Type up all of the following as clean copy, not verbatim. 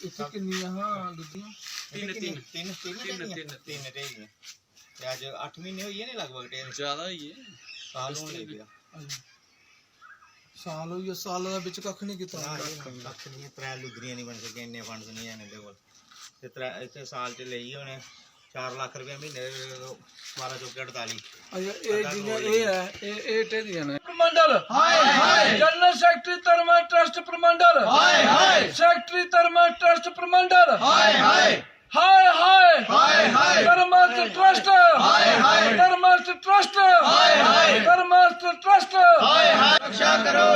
इतने कितनी हाँ गुद्दियां तीन रहेगी आज 8 महीने हुई है नहीं लगभग डेढ़ ज्यादा ही है साल होने लग गया साल हो गया साल ਦਾ ਵਿੱਚ ਕੱਖ ਨਹੀਂ ਕੀਤਾ ਕੱਖ ਨਹੀਂ त्रै लुदरियां नहीं बन सके इन्ने फंड्स नहीं है इहदे कोल ते त्रै इत्थे साल च ਲਈ होने 4 लाख रुपया महीने 12 चौके 48 ਇਹ ਜਿਹੀਆਂ ਇਹ ਹੈ ਇਹ ਦੀਆਂ ਨੇ ਪ੍ਰਮੰਡਲ ਹਾਏ ਹਾਏ ਜਨਰਲ ਸੈਕਟਰੀ ਧਰਮਾ ਟਰਸਟ ਪ੍ਰਮੰਡਲ ਹਾਏ ਹਾਏ ਸੈਕਟਰੀ ਧਰਮਾ ਟਰਸਟ ਪ੍ਰਮੰਡਲ ਹਾਏ ਹਾਏ हाय हाय हाय हाय धर्मस्थ ट्रस्ट हाय हाय धर्मस्थ ट्रस्ट हाय हाय धर्मस्थ ट्रस्ट हाय हाय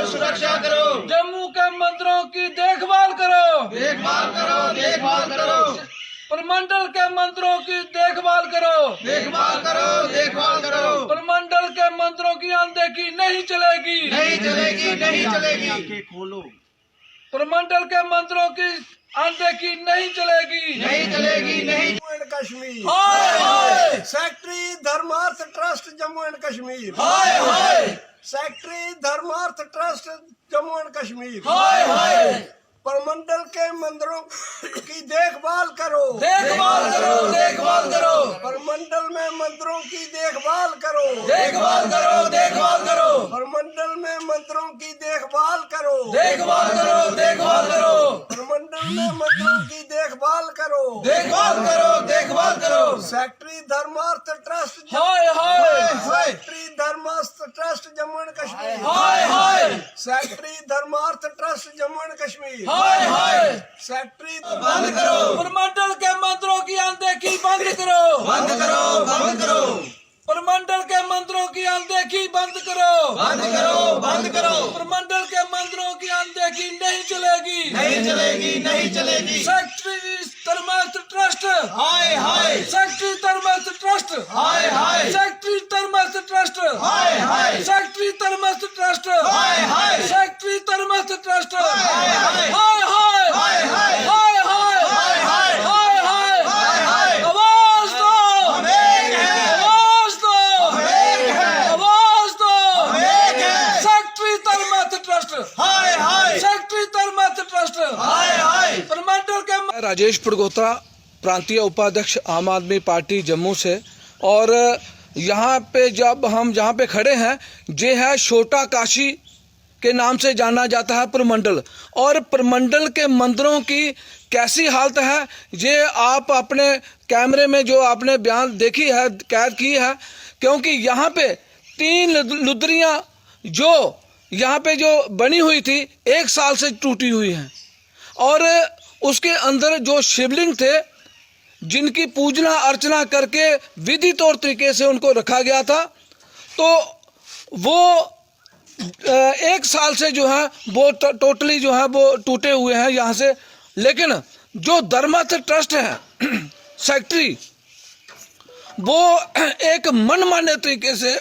सुरक्षा करो जम्मू के मंदिरों की देखभाल करो प्रमंडल के मंदिरों की देखभाल करो प्रमंडल के मंदिरों की अनदेखी नहीं चलेगी खोलो प्रमंडल के मंदिरों की अनदेखी नहीं चलेगी जम्मू एंड कश्मीर सेक्रेटरी धर्मार्थ trust Jammu and Kashmir secretary धर्मार्थ ट्रस्ट जम्मू एंड कश्मीर प्रमंडल के मंदिरों की देखभाल करो प्रमंडल में मंदिरों की देखभाल करो प्रमंडल में मंदिरों की देखभाल करो प्रमंडल में मंदिरों की देखभाल करो सेक्रेटरी धर्मार्थ ट्रस्ट सेक्रेटरी धर्मार्थ trust Jammu and Kashmir secretary धर्मार्थ trust Jammu and Kashmir secretary बंद करो प्रमंडल के मंदिरों की अनदेखी बंद करो प्रमंडल के मंदिरों की अनदेखी बंद करो प्रमंडल के मंदिरों की अनदेखी नहीं चलेगी सेक्रेटरी धर्मार्थ ट्रस्ट सेक्रेटरी धर्मार्थ ट्रस्ट सेक्रेटरी धर्मार्थ ट्रस्ट सेक्रेटरी धर्मार्थ ट्रस्ट सेक्रेटरी धर्मार्थ ट्रस्ट आवाज दो सेक्रेटरी धर्मार्थ ट्रस्ट सेक्रेटरी धर्मार्थ ट्रस्ट प्रमंडल के राजेश पुड़गोत्रा प्रांतीय उपाध्यक्ष आम आदमी पार्टी जम्मू से। और यहाँ पे जब हम जहाँ पे खड़े हैं ये है छोटा काशी के नाम से जाना जाता है प्रमंडल। और प्रमंडल के मंदिरों की कैसी हालत है ये आप अपने कैमरे में जो आपने बयान देखी है कैद की है, क्योंकि यहाँ पे 3 लुदरियाँ जो यहाँ पे जो बनी हुई थी 1 साल से टूटी हुई हैं। और उसके अंदर जो शिवलिंग थे जिनकी पूजना अर्चना करके विधि तौर तरीके से उनको रखा गया था, तो वो 1 साल से जो है वो टोटली जो है वो टूटे हुए हैं यहाँ से। लेकिन जो धर्मार्थ ट्रस्ट है सेक्रेटरी वो एक मनमाने तरीके से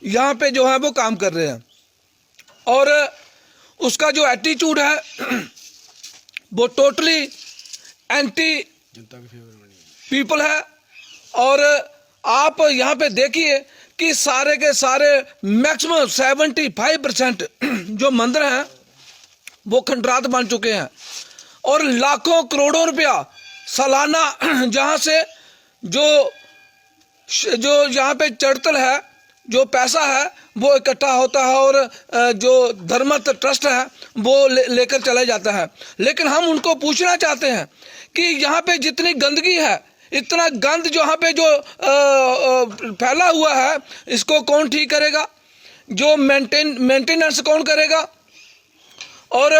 यहाँ पे जो है वो काम कर रहे हैं। और उसका जो एटीट्यूड है वो टोटली एंटी पीपल है। और आप यहाँ पे देखिए कि सारे के सारे मैक्सिमम 75% जो मंदिर हैं वो खंडरात बन चुके हैं। और लाखों करोड़ों रुपया सालाना जहाँ से जो यहाँ पे चढ़तल है जो पैसा है वो इकट्ठा होता है और जो धर्मार्थ ट्रस्ट है वो लेकर चला जाता है। लेकिन हम उनको पूछना चाहते हैं कि यहाँ पे जितनी गंदगी है, इतना गंद यहाँ पे जो फैला हुआ है, इसको कौन ठीक करेगा? जो मेंटेनेंस कौन करेगा? और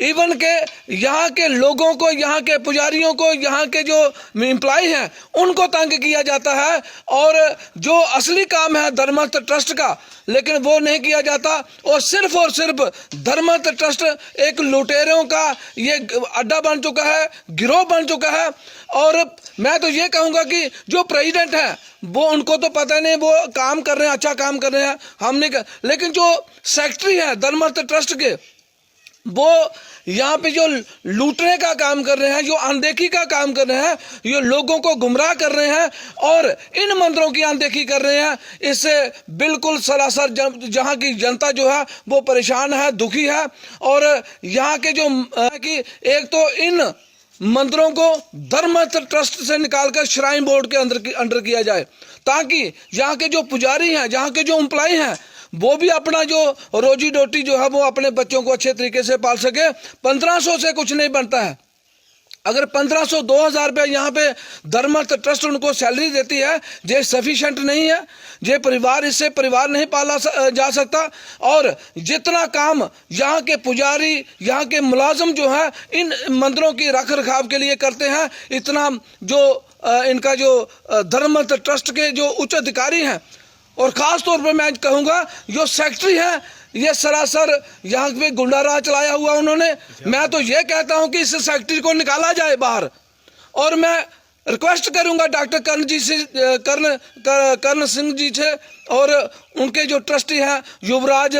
इवन के यहाँ के लोगों को, यहाँ के पुजारियों को, यहाँ के जो एम्प्लॉय हैं उनको तंग किया जाता है। और जो असली काम है धर्मार्थ ट्रस्ट का, लेकिन वो नहीं किया जाता। और सिर्फ धर्मार्थ ट्रस्ट एक लुटेरों का ये अड्डा बन चुका है, गिरोह बन चुका है। और मैं तो ये कहूँगा कि जो प्रेसिडेंट हैं वो उनको तो पता नहीं, वो काम कर रहे हैं, अच्छा काम कर रहे हैं, हमने लेकिन जो सेक्रेटरी है धर्मार्थ ट्रस्ट के वो यहाँ पे जो लूटने का काम कर रहे हैं, जो अनदेखी का काम कर रहे हैं, ये लोगों को गुमराह कर रहे हैं और इन मंदिरों की अनदेखी कर रहे हैं। इससे बिल्कुल सरासर जहाँ की जनता जो है वो परेशान है, दुखी है। और यहाँ के जो कि एक तो इन मंदिरों को धर्मस्थ ट्रस्ट से निकालकर श्राइन बोर्ड के अंडर किया जाए, ताकि यहाँ के जो पुजारी हैं, यहाँ के जो एम्प्लॉय हैं, वो भी अपना जो रोजी रोटी जो है वो अपने बच्चों को अच्छे तरीके से पाल सके। 1500 से कुछ नहीं बनता है। अगर 1500 2000 रुपये यहाँ पे धर्मस्थ ट्रस्ट उनको सैलरी देती है, ये सफिशेंट नहीं है। ये परिवार, इससे परिवार नहीं पाला जा सकता। और जितना काम यहाँ के पुजारी, यहाँ के मुलाजम जो है इन मंदिरों की रख रखाव के लिए करते हैं, इतना जो इनका जो धर्मस्थ ट्रस्ट के जो उच्च अधिकारी हैं, और ख़ास तौर पर मैं कहूँगा जो सेक्रेटरी हैं, ये सरासर यहाँ पे गुंडा राज चलाया हुआ उन्होंने। मैं तो ये कहता हूँ कि इस सेक्रेटरी को निकाला जाए बाहर। और मैं रिक्वेस्ट करूँगा डॉक्टर कर्ण सिंह जी से और उनके जो ट्रस्टी हैं युवराज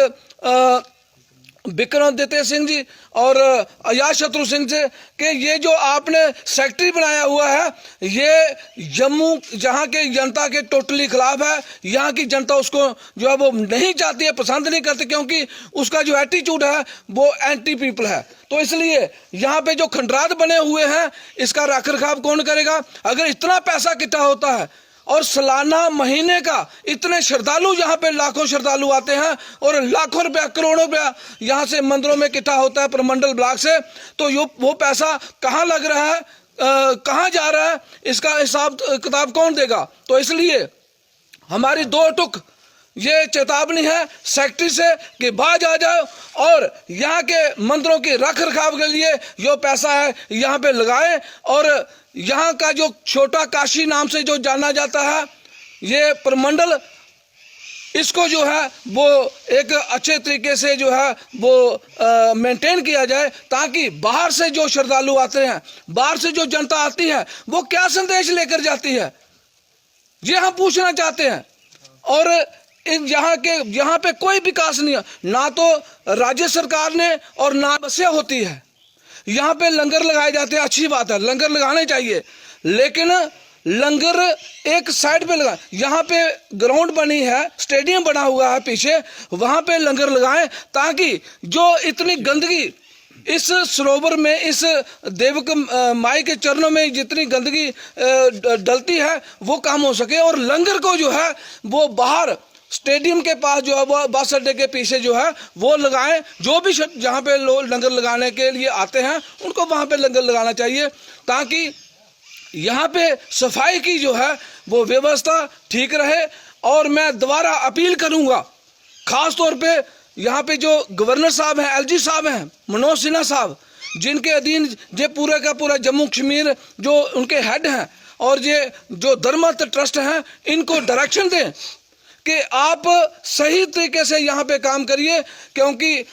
विक्रमादित्य सिंह जी और अयाज शत्रु सिंह से कि ये जो आपने सेक्रेटरी बनाया हुआ है, ये जम्मू जहाँ के जनता के टोटली खिलाफ है। यहाँ की जनता उसको जो है वो नहीं चाहती है, पसंद नहीं करती, क्योंकि उसका जो एटीट्यूड है वो एंटी पीपल है। तो इसलिए यहाँ पे जो खंडरात बने हुए हैं, इसका रख रखाव कौन करेगा? अगर इतना पैसा इकट्ठा होता है और सालाना महीने का इतने श्रद्धालु यहाँ पे लाखों श्रद्धालु आते हैं और लाखों रुपया करोड़ों रुपया यहाँ से मंदिरों में इकट्ठा होता है प्रमंडल ब्लॉक से, तो वो पैसा कहाँ लग रहा है, कहाँ जा रहा है, इसका हिसाब किताब कौन देगा? तो इसलिए हमारी दो टुक ये चेतावनी है सेक्रेटरी से कि बाज आ जाओ और यहाँ के मंदिरों की रख रखाव के लिए जो पैसा है यहाँ पे लगाएं। और यहाँ का जो छोटा काशी नाम से जो जाना जाता है ये प्रमंडल, इसको जो है वो एक अच्छे तरीके से जो है वो मेंटेन किया जाए, ताकि बाहर से जो श्रद्धालु आते हैं, बाहर से जो जनता आती है, वो क्या संदेश लेकर जाती है, ये हम पूछना चाहते हैं। और यहाँ पे कोई विकास नहीं है, ना तो राज्य सरकार ने और ना बसें होती है। यहाँ पे लंगर लगाए जाते हैं, अच्छी बात है, लंगर लगाने चाहिए, लेकिन लंगर एक साइड पे लगा। यहाँ पे ग्राउंड बनी है, स्टेडियम बना हुआ है पीछे, वहाँ पे लंगर लगाएं, ताकि जो इतनी गंदगी इस सरोवर में, इस देवक माई के चरणों में जितनी गंदगी डलती है वो कम हो सके। और लंगर को जो है वो बाहर स्टेडियम के पास जो है वो बस अड्डे के पीछे जो है वो लगाएं। जो भी जहाँ पे लोग लंगर लगाने के लिए आते हैं उनको वहाँ पे लंगर लगाना चाहिए, ताकि यहाँ पे सफाई की जो है वो व्यवस्था ठीक रहे। और मैं दोबारा अपील करूँगा, ख़ास तौर पे यहाँ पे जो गवर्नर साहब हैं, एलजी साहब हैं, मनोज सिन्हा साहब, जिनके अधीन ये पूरा का पूरा जम्मू कश्मीर जो उनके हेड हैं, और ये जो धर्मस्थ ट्रस्ट हैं, इनको डायरेक्शन दें कि आप सही तरीके से यहाँ पे काम करिए। क्योंकि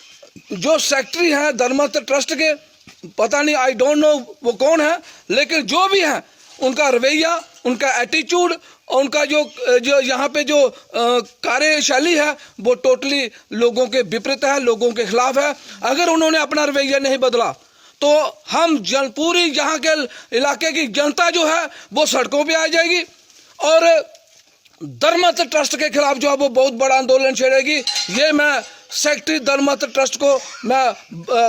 जो सेक्रेटरी हैं धर्मस्थ ट्रस्ट के, पता नहीं, आई डोंट नो वो कौन है, लेकिन जो भी हैं उनका रवैया, उनका एटीट्यूड, उनका जो यहाँ पे जो कार्यशैली है वो टोटली लोगों के विपरीत है, लोगों के खिलाफ है। अगर उन्होंने अपना रवैया नहीं बदला तो हम पूरी यहाँ के इलाके की जनता जो है वो सड़कों पे आ जाएगी और धर्मस्थ ट्रस्ट के खिलाफ जो है वो बहुत बड़ा आंदोलन छेड़ेगी। ये मैं सेक्रेटरी धर्मस्थ ट्रस्ट को मैं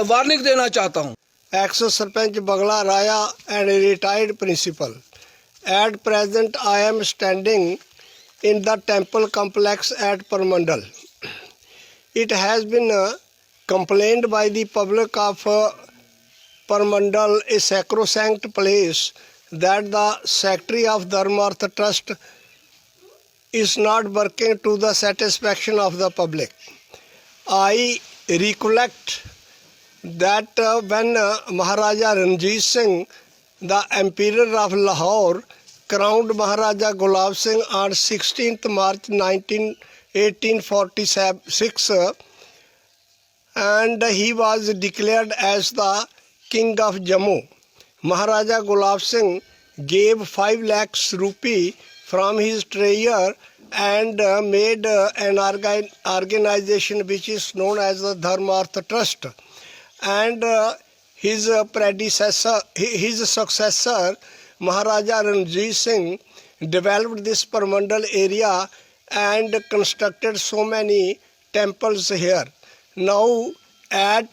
वार्निंग देना चाहता हूँ। एक्स सरपंच बगला राया and a retired principal. At present, I am standing in the temple complex at Parmandal. It has been complained by the public of Parmandal, a sacrosanct place, that the secretary of Dharmarth Trust is not working to the satisfaction of the public. I recollect that when Maharaja Ranjit Singh, the Emperor of Lahore, crowned Maharaja Gulab Singh on 16th March 1846, and he was declared as the King of Jammu. Maharaja Gulab Singh gave 5 lakhs rupee from his treasure and made an organization which is known as the Dharmarth Trust. And his successor, Maharaja Ranjit Singh, developed this Parmandal area and constructed so many temples here. Now, at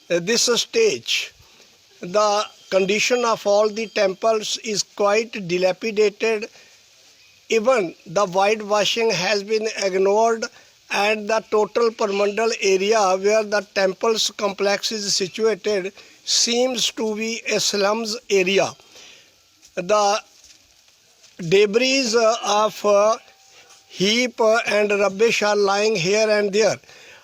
this stage, the condition of all the temples is quite dilapidated. Even the whitewashing has been ignored, and the total Parmandal area where the temple's complex is situated seems to be a slums area. The debris of heap and rubbish are lying here and there.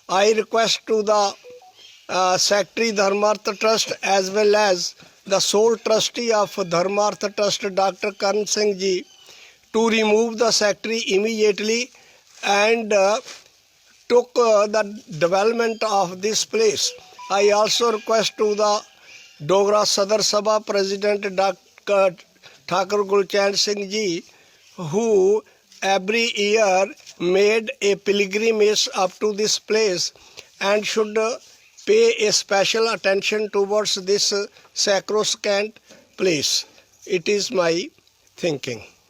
I request to the Secretary Dharmartha Trust as well as the sole trustee of Dharmartha Trust, Dr. Karan Singh ji, to remove the secretary immediately and took the development of this place. I also request to the Dogra Sadar Sabha President Dr. Thakur Gulchand Singh ji, who every year made a pilgrimage up to this place and should pay a special attention towards this sacrosanct place. It is my thinking.